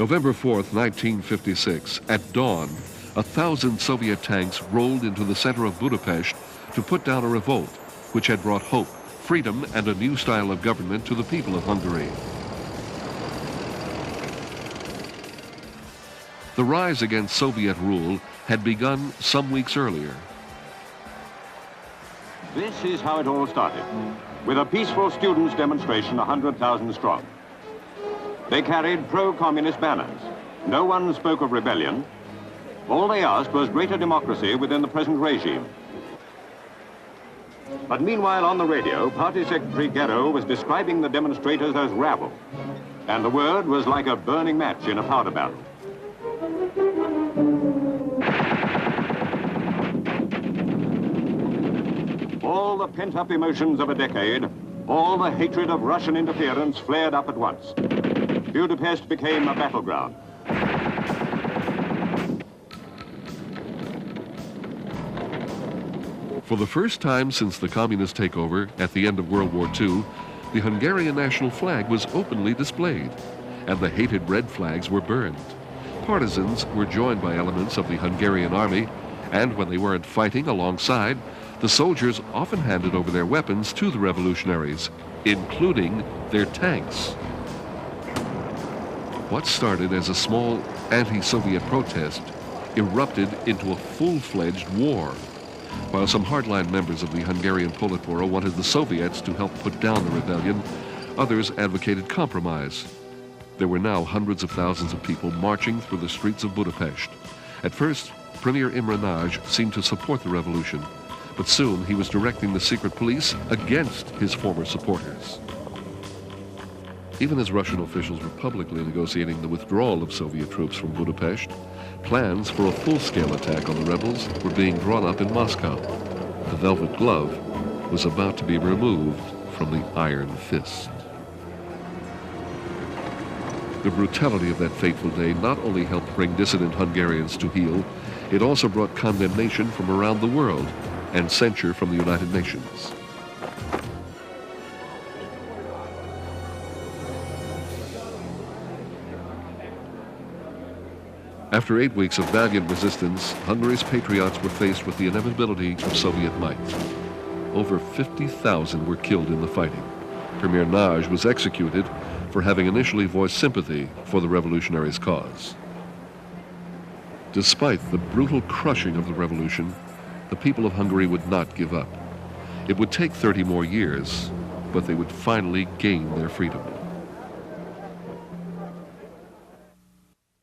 November 4th, 1956, at dawn, 1,000 Soviet tanks rolled into the center of Budapest to put down a revolt, which had brought hope, freedom, and a new style of government to the people of Hungary. The rise against Soviet rule had begun some weeks earlier. This is how it all started, with a peaceful students' demonstration 100,000 strong. They carried pro-communist banners. No one spoke of rebellion. All they asked was greater democracy within the present regime. But meanwhile, on the radio, Party Secretary Gero was describing the demonstrators as rabble. And the word was like a burning match in a powder barrel. All the pent-up emotions of a decade, all the hatred of Russian interference flared up at once. Budapest became a battleground. For the first time since the communist takeover at the end of World War II, the Hungarian national flag was openly displayed, and the hated red flags were burned. Partisans were joined by elements of the Hungarian army, and when they weren't fighting alongside, the soldiers often handed over their weapons to the revolutionaries, including their tanks. What started as a small anti-Soviet protest erupted into a full-fledged war. While some hardline members of the Hungarian Politburo wanted the Soviets to help put down the rebellion, others advocated compromise. There were now hundreds of thousands of people marching through the streets of Budapest. At first, Premier Imre Nagy seemed to support the revolution, but soon he was directing the secret police against his former supporters. Even as Russian officials were publicly negotiating the withdrawal of Soviet troops from Budapest, plans for a full-scale attack on the rebels were being drawn up in Moscow. The velvet glove was about to be removed from the iron fist. The brutality of that fateful day not only helped bring dissident Hungarians to heel, it also brought condemnation from around the world and censure from the United Nations. After 8 weeks of valiant resistance, Hungary's patriots were faced with the inevitability of Soviet might. Over 50,000 were killed in the fighting. Premier Nagy was executed for having initially voiced sympathy for the revolutionaries' cause. Despite the brutal crushing of the revolution, the people of Hungary would not give up. It would take 30 more years, but they would finally gain their freedom.